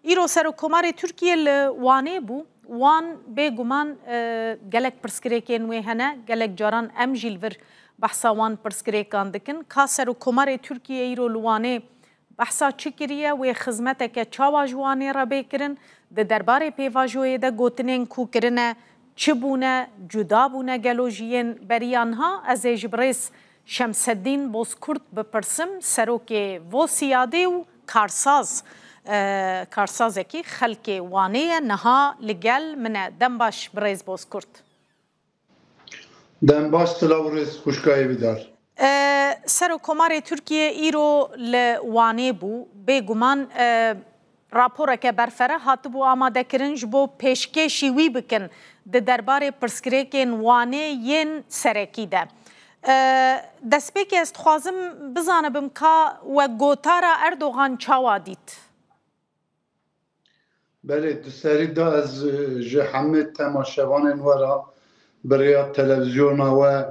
ایرو سرکومار ترکیه لوانه بو وان بگمان گلک پرسکریکن و هنه گلک جاران امجیل ور بحثا وان پرسکریکان دکن که سرکومار ترکیه ایرو لوانه بحثا چکریه و خدمت که چاوا جوانه را بکرن ده درباره پیواجوی ده گوتنین کو کرنه چه بونه جدا بونه گلوجین بریان ها از جبریس شمس الدین بوسکورت بپرسم سروک و سیاده و کارساز کی خلک وانه نها لگل من دنباش بریز بوسکورت دنباش تلاورز خوشگاهی بیدار سرکومار ترکیه ایرو لوانه بو بگمان راپور که برفره هاتبو آماده کرنج بو پیشکشی وی بکن ده درباره پرسکریکن وانه ین سرکی ده دست پیکی است خوازم بزانبم که و گوتارا اردوغان چاوا دید بله دسری دا از همه تماشاوان ورا برای تلویزیون و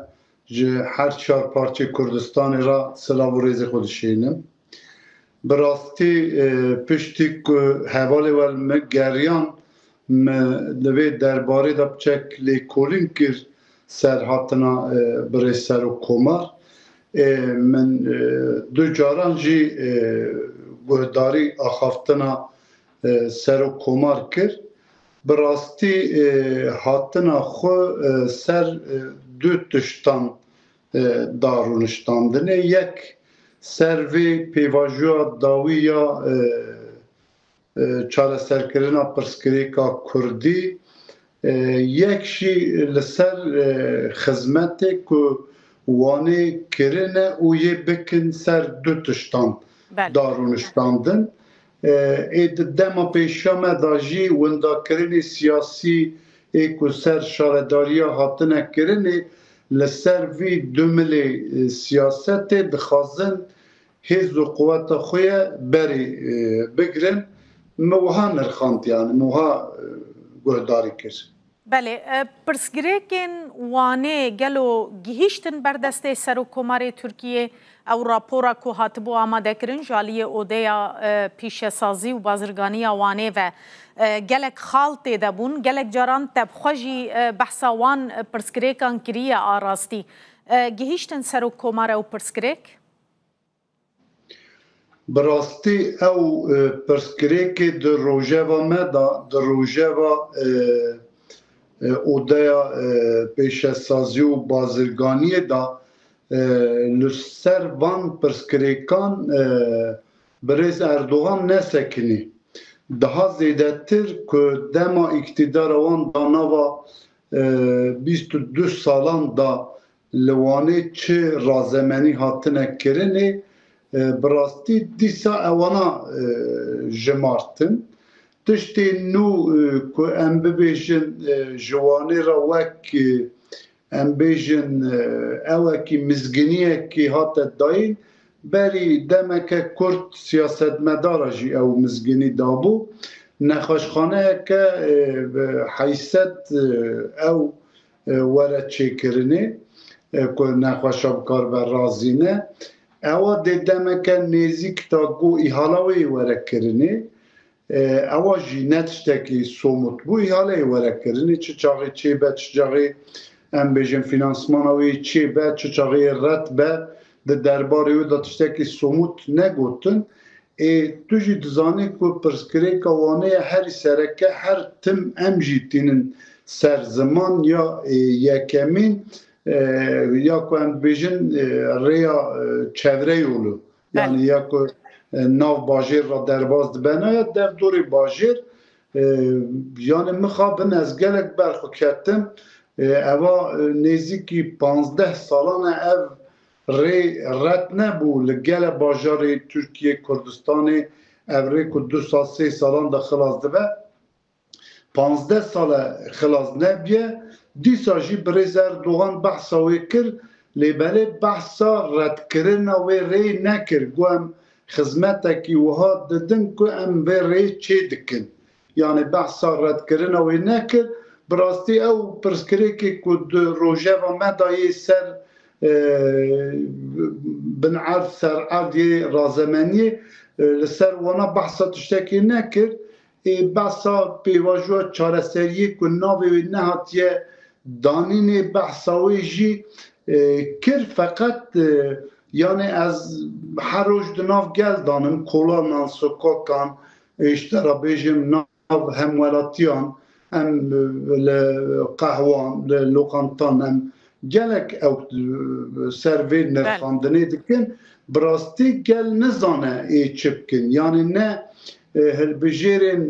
هر چهار پارچه کردستان را سلام و ریز خودشینم براستی پشتی که حواله و مگریان لوی درباره دا بچک لیکولین کر سر هاتنا برای سر و کمار من دو جاران جی گهداری آخافتنا سر و کمار کر براستی هاتنا خو سر دو تشتان دارونشتاندنه یک سروی پیواجوی داوی یا چاره سرکرنا پرسکریکا کردی یک شی لسر خدمت که وانه کرنه و یه بکن سر دو تشتان دارونشتاندن اید دما پیشامه داجی وندا کرنی سیاسی ایکو سر شارداری هاتنه کرنی لسر وی دوملی سیاست دخوازن هیز و قوت خوی بری بگرن موها نرخاند یعنی موها گهداری کرد بله پرسگریکن وانه گلو گیهشتن بردسته سرکومار ترکیه او راپورا که هاتبو آماده کرن جالی اودیا پیش سازی و بازرگانی وانه و گلک خالت دبون گلک جاران تبخوشی بحثا وان پرسگریکان کریه آراستی گیهشتن سرکومار او پرسگریک؟ براستی او پرسکریک در روژه مدا در روژه اودیا پیش سازی و بازرگانی دا لسر وان پرسکریکان بریز اردوغان نسکنی daha زیادتر که دما اقتدار وان داناوا 22 سالان دا لوانه چه رازمانی هاتنه کرنه براستی دیسا اوانا جمارتن تشتی نو که ام ببیجن جوانه را وک ام بیجن اوکی مزگنیه که هات داین بری دمک کرد سیاست مداره جی او مزگنی دابو نخوشخانه که حیثت او ورد چه کرنه که نخوشاب کار بر رازینه اوا دمک نیزیک تا گو ایحالاوی ورد کرنه اوا جی نتشتکی سومت بو ایحالاوی ورد کرنه چه چاقی چه بد چه چاقی ام بیجن فینانسمانوی چه بد چه چاقی رد بد ده درباره او داتشتکی سومت نگوتن تو جی دزانه که پرسکریکا وانه هر سرکه هر تم ام جیتینن سر زمان یا یکمین یا که ام بیجن ریا چوره یولو یعنی یا که ناو باجیر را درباز دبنه یا در دور باجیر یعنی مخوابن از گلک برخو کتم اوا نیزی 15 سالانه او ری رد نبو لگل باجار ترکیه کردستان اوری که 2 سال 3 سالان دا خلاص دبه 15 سال خلاص نبیه دیسا جی بریز اردوغان بحثا وی کر لیباله بحثا رد کرن وی ری نکر گو ام خدمتا کی وها ددن که ام وی ری چه دکن یعنی بحثا رد کرن وی نکر براستی او پرسکریکی که روژه و مدایی سر بنعرف سر عادي رازماني لسر وانا بحثة تشتكي ناكر بحثا پیواجو چارەسەریە کو ناوێ نهاتیە دانینê behsa wê jî kir feqet yani ez her roj di nav gel danim kolanan sokakan îştera bêjim nav hemwelatiyan em li qehwan li lokantan em gelek ew ser vê nirxandinê dikin bi rastî gel nizane ê çi bikin yani ne hilbijêrên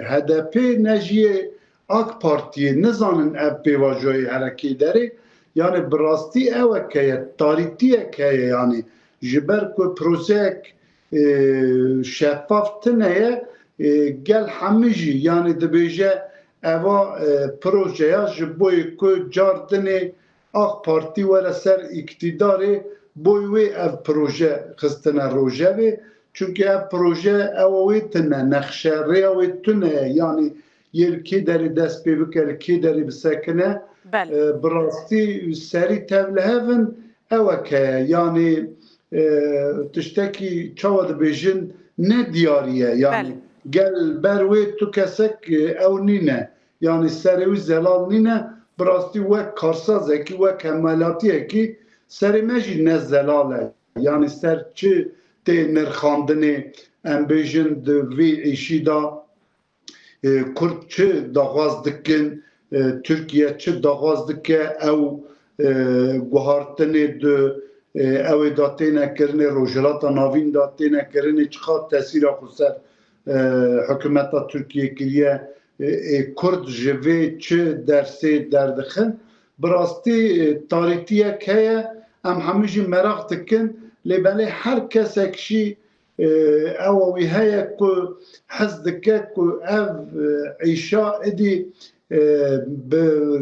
HDP ne jî AK Partiye nizanin ev pêvajoyê herekê derê yani bi rastî ewek heye tarîtiyek heye yani ji ber ku projeyek şeffaf tineye gel hemî jî yani dibêje eva projeya ji boyê ku cardinê AK Partî were ser îktidarê boy wê ev proje xistine rojevê çünkü ev proje ewa wê tune nexşerêya wê tune yani yel kê derê dest pê bike li kê derê bisekine bi rastî serî tevlihevin ewek heye yani tiştekî çawa dibêjin ne diyariye yani gel ber wê tu kesek ew nîne yani serê wî zelal nîne bi rastî wek karsazekî wek hemwelatiyekî serê me jî ne zelal e yani ser çi tê nirxandinê em bêjin di vê êşî da Kurd çi daxwaz dikin Türkiye çi daxwaz dike ew guhartinê di ewê da têne kirinê rojhilata navîn da têne kirinê çiqa tesîra xwe ser hikûmeta Tirkiye kiriye Kurd ji vê çi dersê derdixin bi rastî tarîtiyek heye em hemû jî merak dikin lê belê her kesek jî ewa wî heye ku hez dike ku ev îşa idî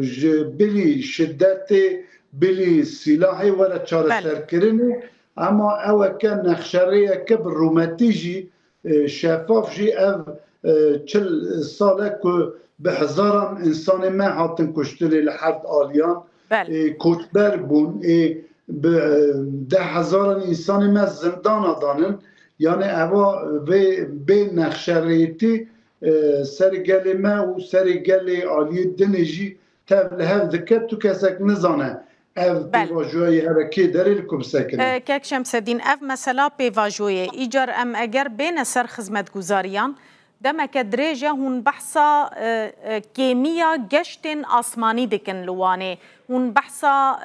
ji bilî şiddetê bilî silahê were çareserkirinê ama eweke nexşereyeke bi rûmetî jî şeffaf jî ev çil sale ku bi hezaran insanê me hatin kuştirê li herd aliyan koçber bûn bi 10,000 insanê me zindana danin yani eva vê bê nexşereyetî serê gelê me û serê gelê aliyê dinê jî tevlihev dike tu kesek nizane ev pêvajoyê herekê derê li ku bisekine. Kek Şemseddîn ev mesela pêvajoyê îcar em eger bêne ser xizmetguzariyan demeke dirêje hûn behsa kêmiya geştên asmanî dikin li Wanê hûn behsa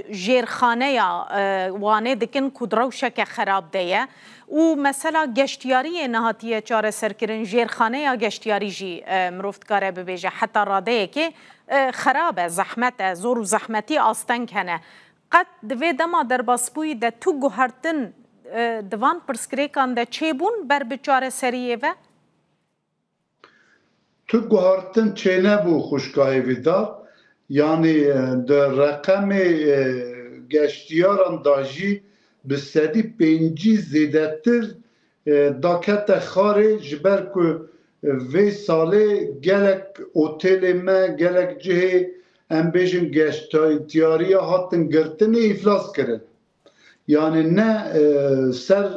jêrxaneya Wanê dikin ku di rewşeke xerab de ye û mesela geştiyariyê nehatiye çareserkirin jêrxaneya geştiyarî jî mirov dikare bibêje heta radeyekê xerab e zehmet e zor û zehmetî asteng hene qet di vê dema derbasbûyî de tu guhertin di van pirsgirêkan de çêbûn ber bi çareseriyê ve Tu guhartin çênebû xuşkahê vî da yani di reqemê geştiyaran da jî bi sedî pêncî zêdetir dakete xarê ji ber ku vê salê gelek otêlê me gelek cihê em bêjin geştiyariya hatin girtinê îflas kirin yani ne ser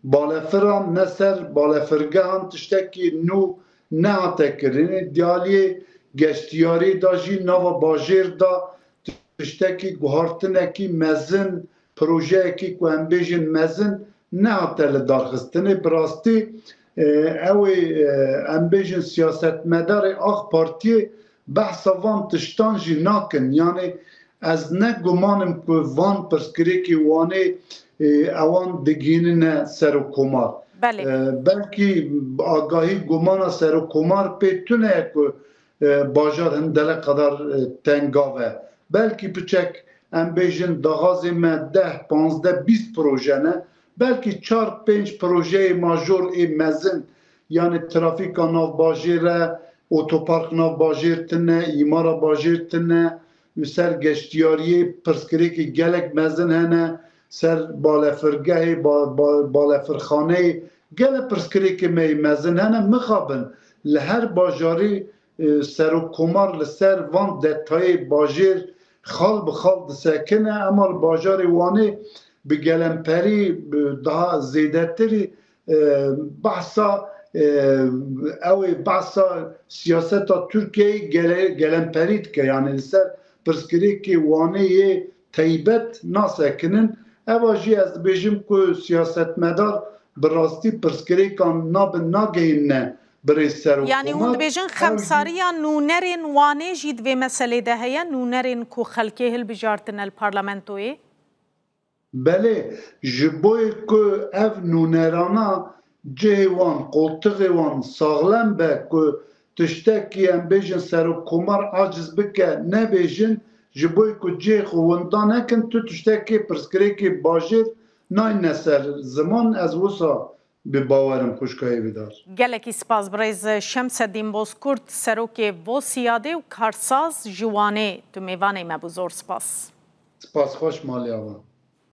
balefiran ne ser balefirgehan tiştekî nû nehate kirinê diyaliyê geştiyarî da jî nava bajêr da tiştekî guhartinekî mezin projeyekî ku em bêjin mezin nehate li darxistinê bi rastî ew ê em bêjin siyasetmedarê AK Partiyê behsa van tiştan jî nakin yani ez ne gumanim ku van pirsgirêkî Wanê ewan digînine ser û komar belkî agahî gumana ser û komar pê tune ku bajar hindele qedar tengav e belkî biçek em bêjin daxazê me 10-15-20 proje ne belkî 4-5 projeyê major ê mezin yani trafîka navbajêr e otopark navbajêr tune îmara bajêr tune ser geştiyariyê pirsgirêkî gelek mezin hene ser balefirgehê balefirxaneyê gelek pirsgirêkê me mezin hene mixabin li her bajarî serokkomar li ser van detayê bajêr xal bi xal disekine ama li bajarê Wanê bi gelemperî daha zêdetirî behsa او بحثا سیاست ترکیه گلن پرید که یعنی لسر پرسکری که وانه تیبت ناسکنن او جی از بیجم که سیاست مدار براستی پرسکری کان ناگهین نه برای سر یعنی هون بیجن خمساری یا نونرین وانه جید و مسئله ده هیا نونرین کو خلکه هل بجارتن الپارلمنتوی؟ بله جبوی که اف نونرانا جهوان قلتقوان ساغلم به که تشتکی ام بیجن سر و کمار عاجز بکه نبیجن جبوی که جه خوندان اکن تو تشتکی پرسکری که باجر نای نسر زمان از وسا به باورم خوشکایی بدار. گلکی سپاس برایز شمس الدین بازکرد سروک وسیاده و کارساز جوانه تو میوانه مبوزور سپاس. سپاس خوش مالی آقا.